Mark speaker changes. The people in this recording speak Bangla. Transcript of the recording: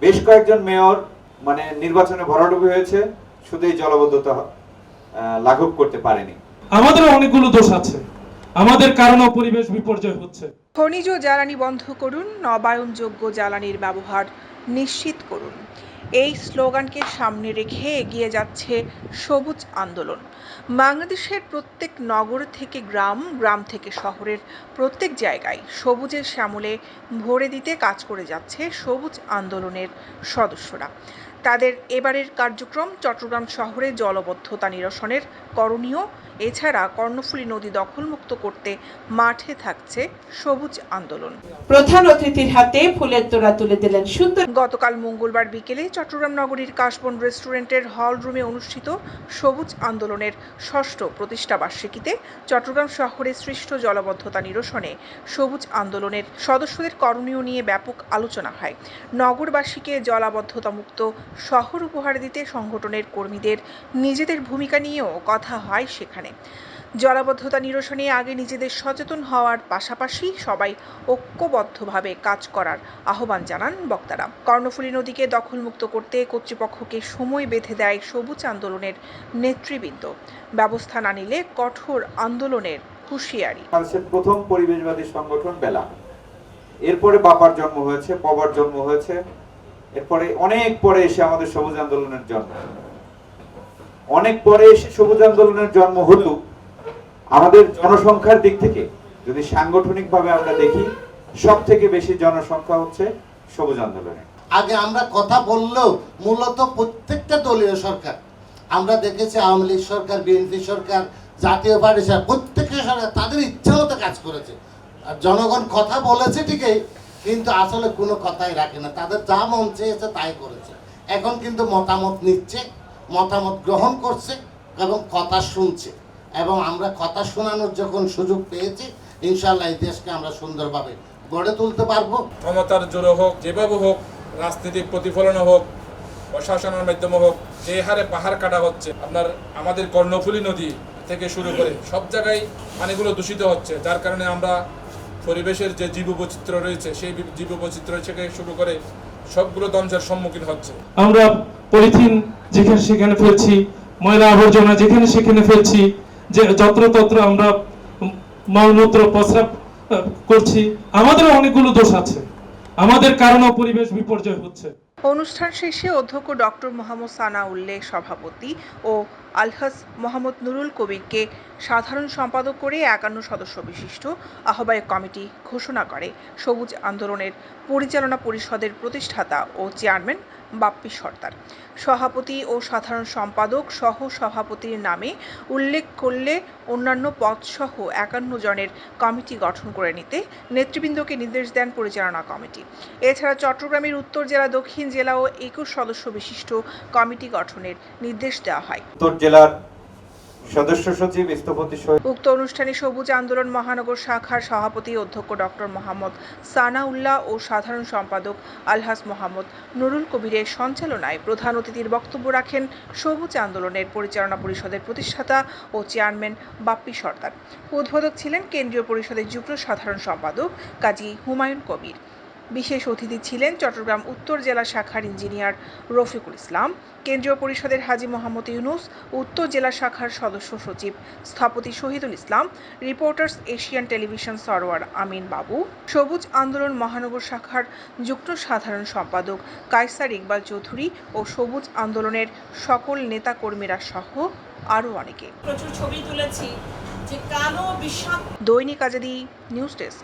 Speaker 1: বেশ কয়েকজন মেয়র নির্বাচনে ভরাডুবি হয়েছে, শুধু এই জলাবদ্ধতা লাঘব করতে পারেনি।
Speaker 2: আমাদের অনেকগুলো দোষ আছে, আমাদের কারণে পরিবেশ বিপর্যয় হচ্ছে।
Speaker 3: খনিজ জ্বালানি বন্ধ করুন, নবায়নযোগ্য জ্বালানির ব্যবহার নিশ্চিত করুন, এই স্লোগানকে সামনে রেখে এগিয়ে যাচ্ছে সবুজ আন্দোলন। বাংলাদেশের প্রত্যেক নগর থেকে গ্রাম, গ্রাম থেকে শহরের প্রত্যেক জায়গায় সবুজের শ্যামলে ভরে দিতে কাজ করে যাচ্ছে সবুজ আন্দোলনের সদস্যরা। তাদের এবারের কার্যক্রম চট্টগ্রাম শহরে জলাবদ্ধতা নিরসনের করণীয়, এছাড়া কর্ণফুলী নদী দখলমুক্ত করতে মাঠে থাকছে সবুজ আন্দোলন।
Speaker 4: প্রধান অতিথির হাতে ফুলের তোড়া তুলে দিলেন সুন্দর।
Speaker 3: গতকাল মঙ্গলবার বিকেলে চট্টগ্রাম নগরীর কাশবন রেস্টুরেন্টের হল রুমে অনুষ্ঠিত সবুজ আন্দোলনের ৬ষ্ঠ প্রতিষ্ঠাবার্ষিকীতে চট্টগ্রাম শহরে সৃষ্ট জলাবদ্ধতা নিরসনে সবুজ আন্দোলনের সদস্যদের করণীয় নিয়ে ব্যাপক আলোচনা হয়। নগরবাসীকে জলাবদ্ধতা মুক্ত শহর উপহার দিতে সংগঠনের কর্মীদের নিজেদের ভূমিকা নিয়েও কথা হয় সেখানে। জলাবদ্ধতা নিরসনে আগে নিজেদের সচেতন হওয়ার পাশাপাশি সবাই ঐক্যবদ্ধভাবে কাজ করার আহ্বান জানান বক্তারা। কর্ণফুলী নদীকে দখলমুক্ত করতে কর্তৃপক্ষকে সময় বেঁধে দেয় সবুজ আন্দোলনের নেতৃবৃন্দ। ব্যবস্থা না নিলে কঠোর আন্দোলনের হুঁশিয়ারি।
Speaker 1: বাংলাদেশের প্রথম পরিবেশবাদী সংগঠন বেলা, এরপরে বাপার জন্ম হয়েছে, পবার জন্ম হয়েছে, এরপরে অনেক পরে এসে আমাদের সবুজ আন্দোলনের জন্ম। অনেক পরে এসে সবুজ আন্দোলনের জন্ম হলো। আমাদের জনসংখ্যার দিক থেকে যদি সাংগঠনিকভাবে আমরা দেখি, সব থেকে বেশি জনসংখ্যা হচ্ছে সবুজ আন্দোলনে।
Speaker 5: আগে আমরা কথা বললেও মূলত প্রত্যেকটা দলীয় সরকার, আমরা দেখেছি আওয়ামী লীগ সরকার, বিএনপি সরকার, জাতীয় পার্টি সরকার, প্রত্যেকটা সরকার তাদের ইচ্ছা মতো কাজ করেছে। আর জনগণ কথা বলেছে ঠিকই, কিন্তু আসলে কোনো কথাই রাখে না, তাদের যা মন চেয়েছে তাই করেছে। এখন কিন্তু মতামত নিচ্ছে, মতামত গ্রহণ করছে এবং কথা শুনছে, এবং আমরা কথা শোনানোর যখন সুযোগ পেয়েছি, ইনশাআল্লাহ এই দেশকে আমরা সুন্দরভাবে গড়ে তুলতে পারবো।
Speaker 6: ক্ষমতার জোরে হোক, যেভাবে হোক, রাজনৈতিক প্রতিফলন হোক, প্রশাসনের মাধ্যমে হোক, যে হারে পাহাড় কাটা হচ্ছে, আমাদের কর্ণফুলী নদী থেকে শুরু করে সব জায়গায় পানিগুলো দূষিত হচ্ছে, যার কারণে আমরা পরিবেশের যে জীববৈচিত্র্য রয়েছে সেই জীববৈচিত্র্য থেকে শুরু করে সবগুলো ধ্বংসের সম্মুখীন হচ্ছে।
Speaker 2: আমরা পলিথিন যেখানে সেখানে ফেলছি, ময়লা আবর্জনা যেখানে সেখানে ফেলছি, যে যত্রতত্র আমরা মলমূত্র প্রস্রাব করছি। আমাদের অনেকগুলো দোষ আছে, আমাদের কারণে পরিবেশ বিপর্যয় হচ্ছে।
Speaker 3: অনুষ্ঠান শেষে অধ্যক্ষ ডক্টর মোহাম্মদ সানাউল্লাহ সভাপতি ও আলহাজ মোহাম্মদ নুরুল কবিরকে সাধারণ সম্পাদক করে ৫১ সদস্য বিশিষ্ট আহ্বায়ক কমিটি ঘোষণা করে সবুজ আন্দোলনের পরিচালনা পরিষদের প্রতিষ্ঠাতা ও চেয়ারম্যান বাপ্পি সরদার। সভাপতি ও সাধারণ সম্পাদক সহ সভাপতির নামে উল্লেখ করলে অন্যান্য পদসহ ৫১ জনের কমিটি গঠন করে নিতে নেতৃবৃন্দকে নির্দেশ দেন পরিচালনা কমিটি। এছাড়া চট্টগ্রামের উত্তর জেলা, দক্ষিণ জেলা ও ২১ সদস্য বিশিষ্ট কমিটি গঠনের নির্দেশ দেওয়া হয়।
Speaker 1: উত্তর জেলার সদস্য সচিব স্থপতি
Speaker 3: উক্ত অনুষ্ঠানে সবুজ আন্দোলন মহানগর শাখার সভাপতি অধ্যক্ষ ডক্টর মোহাম্মদ সানাউল্লাহ ও সাধারণ সম্পাদক আলহাজ মোহাম্মদ নুরুল কবিরের সঞ্চালনায় প্রধান অতিথির বক্তব্য রাখেন সবুজ আন্দোলনের পরিচালনা পরিষদের প্রতিষ্ঠাতা ও চেয়ারম্যান বাপ্পি সরদার। উদ্বোধক ছিলেন কেন্দ্রীয় পরিষদের যুগ্ম সাধারণ সম্পাদক কাজী হুমায়ুন কবির। বিশেষ অতিথি ছিলেন চট্টগ্রাম উত্তর জেলা শাখার ইঞ্জিনিয়ার রফিকুল ইসলাম, কেন্দ্রীয় পরিষদের হাজী মোহাম্মদ ইউনুস, উত্তর জেলা শাখার সদস্য সচিব স্থপতি Shahidul Islam, reporters Asian television Sarwar আমিন বাবু, সবুজ আন্দোলন মহানগর শাখার যুগ্ম সাধারণ সম্পাদক কায়সার ইকবাল চৌধুরী ও সবুজ আন্দোলনের সকল নেতাকর্মীরা সহ আরও অনেকে।
Speaker 7: প্রচুর ছবি তুলেছি যে কালো বিষাক্ত।
Speaker 3: দৈনিক আজাদী নিউজ ডেস্ক।